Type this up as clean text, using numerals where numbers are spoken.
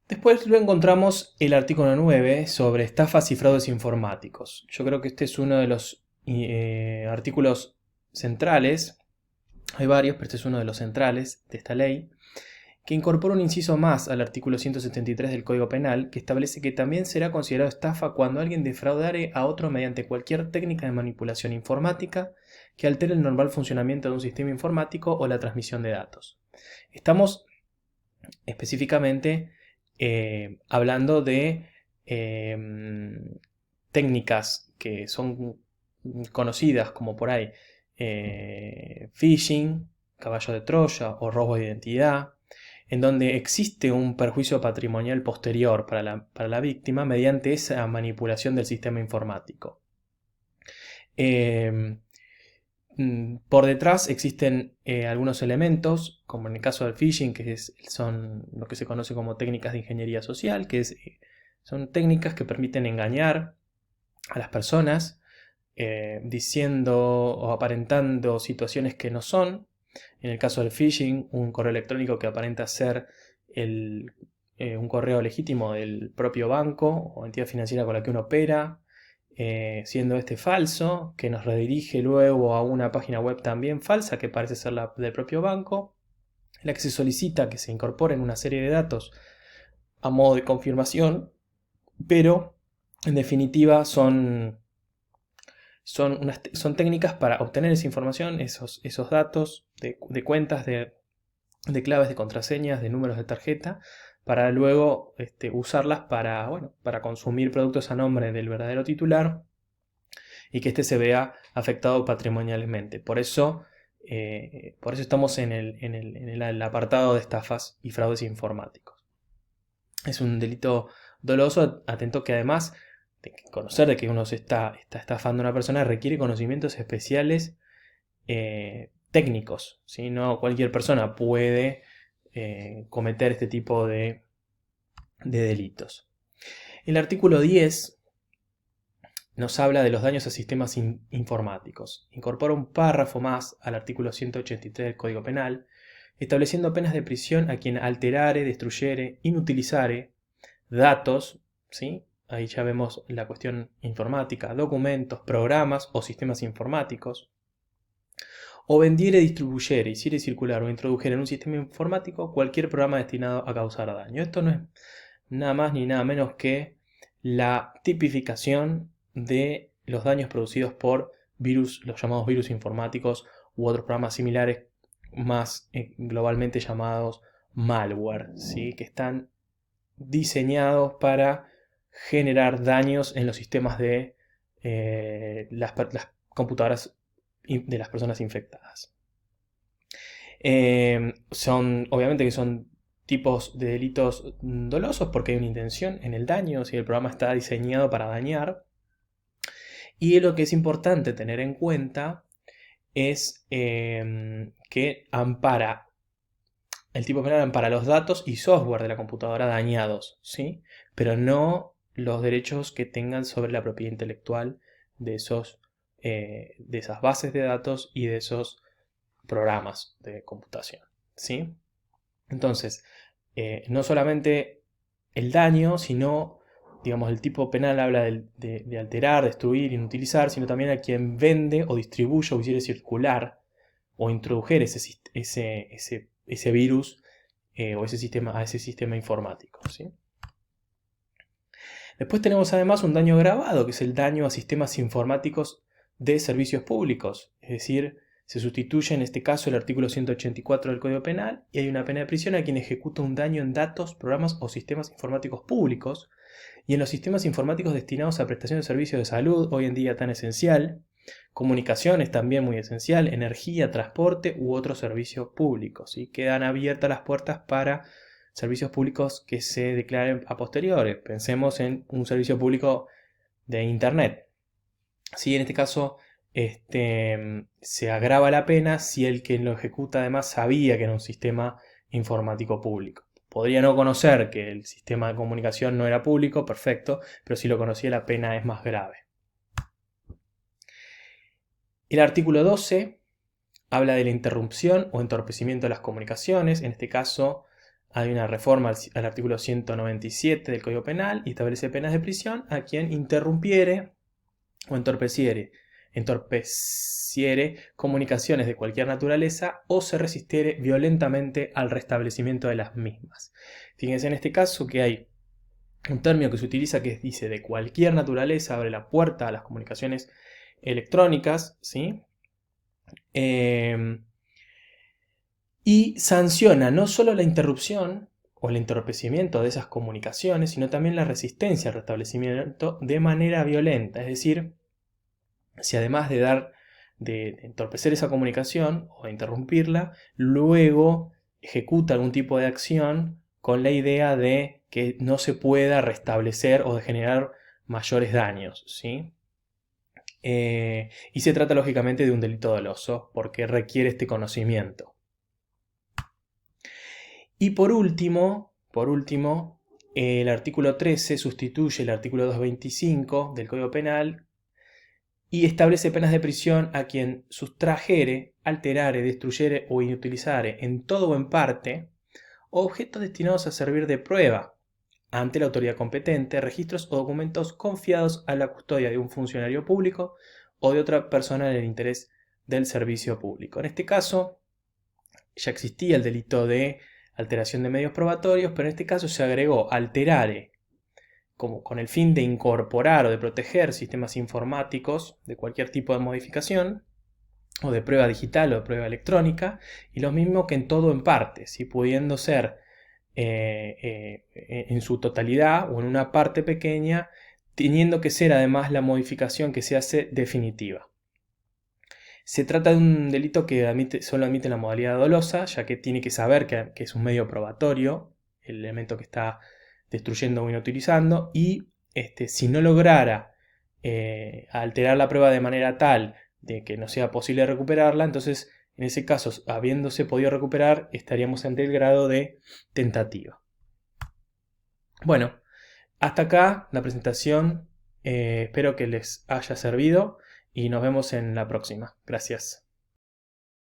Después luego encontramos el artículo 9 sobre estafas y fraudes informáticos. Yo creo que este es uno de los artículos centrales. Hay varios, pero este es uno de los centrales de esta ley, que incorpora un inciso más al artículo 173 del Código Penal, que establece que también será considerado estafa cuando alguien defraudare a otro mediante cualquier técnica de manipulación informática que altere el normal funcionamiento de un sistema informático o la transmisión de datos. Estamos específicamente hablando de técnicas que son conocidas como por ahí phishing, caballo de Troya o robo de identidad, en donde existe un perjuicio patrimonial posterior para la víctima mediante esa manipulación del sistema informático. Por detrás existen algunos elementos, como en el caso del phishing, son lo que se conoce como técnicas de ingeniería social, son técnicas que permiten engañar a las personas, diciendo o aparentando situaciones que no son. En el caso del phishing, un correo electrónico que aparenta ser un correo legítimo del propio banco o entidad financiera con la que uno opera, siendo este falso, que nos redirige luego a una página web también falsa que parece ser la del propio banco, en la que se solicita que se incorporen una serie de datos a modo de confirmación, pero en definitiva son técnicas para obtener esa información, esos datos de cuentas, de claves, de contraseñas, de números de tarjeta, para luego usarlas para consumir productos a nombre del verdadero titular y que éste se vea afectado patrimonialmente. Por eso estamos en el apartado de estafas y fraudes informáticos. Es un delito doloso, atento, que además de conocer de que uno se está estafando a una persona requiere conocimientos especiales técnicos, ¿sí? No cualquier persona puede cometer este tipo de delitos. El artículo 10 nos habla de los daños a sistemas informáticos. Incorpora un párrafo más al artículo 183 del Código Penal, estableciendo penas de prisión a quien alterare, destruyere, inutilizare datos, ¿sí? Ahí ya vemos la cuestión informática, documentos, programas o sistemas informáticos, o vendiere, distribuyere, hiciere circular o introdujere en un sistema informático cualquier programa destinado a causar daño. Esto no es nada más ni nada menos que la tipificación de los daños producidos por virus, los llamados virus informáticos u otros programas similares, más globalmente llamados malware, ¿sí? Que están diseñados para generar daños en los sistemas de las computadoras de las personas infectadas. Obviamente que son tipos de delitos dolosos porque hay una intención en el daño, si el programa está diseñado para dañar. Y lo que es importante tener en cuenta es que el tipo penal ampara los datos y software de la computadora dañados, ¿sí? Pero no los derechos que tengan sobre la propiedad intelectual de esas bases de datos y de esos programas de computación, ¿sí? Entonces, no solamente el daño, sino, digamos, el tipo penal habla de alterar, destruir, inutilizar, sino también a quien vende o distribuye o hiciera circular o introdujer ese virus o a ese sistema informático, ¿sí? Después tenemos además un daño agravado, que es el daño a sistemas informáticos de servicios públicos, es decir, se sustituye en este caso el artículo 184 del Código Penal y hay una pena de prisión a quien ejecuta un daño en datos, programas o sistemas informáticos públicos y en los sistemas informáticos destinados a prestación de servicios de salud, hoy en día tan esencial, comunicaciones también muy esencial, energía, transporte u otros servicios públicos. ¿Sí? Quedan abiertas las puertas para servicios públicos que se declaren a posteriori. Pensemos en un servicio público de Internet. ¿Sí? En este caso se agrava la pena si el que lo ejecuta además sabía que era un sistema informático público. Podría no conocer que el sistema de comunicación no era público, perfecto, pero si lo conocía la pena es más grave. El artículo 12 habla de la interrupción o entorpecimiento de las comunicaciones. En este caso hay una reforma al artículo 197 del Código Penal y establece penas de prisión a quien interrumpiere o entorpeciere comunicaciones de cualquier naturaleza o se resistiere violentamente al restablecimiento de las mismas. Fíjense en este caso que hay un término que se utiliza que dice de cualquier naturaleza, abre la puerta a las comunicaciones electrónicas, ¿sí? Y sanciona no solo la interrupción o el entorpecimiento de esas comunicaciones, sino también la resistencia al restablecimiento de manera violenta. Es decir, si además de entorpecer esa comunicación o de interrumpirla, luego ejecuta algún tipo de acción con la idea de que no se pueda restablecer o de generar mayores daños, ¿sí? Y se trata lógicamente de un delito doloso porque requiere este conocimiento. Y por último, el artículo 13 sustituye el artículo 225 del Código Penal y establece penas de prisión a quien sustrajere, alterare, destruyere o inutilizare en todo o en parte objetos destinados a servir de prueba ante la autoridad competente, registros o documentos confiados a la custodia de un funcionario público o de otra persona en el interés del servicio público. En este caso, ya existía el delito de alteración de medios probatorios, pero en este caso se agregó alterare, como con el fin de incorporar o de proteger sistemas informáticos de cualquier tipo de modificación, o de prueba digital o de prueba electrónica, y lo mismo que en todo en parte, ¿sí? Pudiendo ser en su totalidad o en una parte pequeña, teniendo que ser además la modificación que se hace definitiva. Se trata de un delito que solo admite la modalidad dolosa, ya que tiene que saber que es un medio probatorio, el elemento que está destruyendo o inutilizando, y si no lograra alterar la prueba de manera tal de que no sea posible recuperarla, entonces en ese caso, habiéndose podido recuperar, estaríamos ante el grado de tentativa. Bueno, hasta acá la presentación, espero que les haya servido y nos vemos en la próxima. Gracias.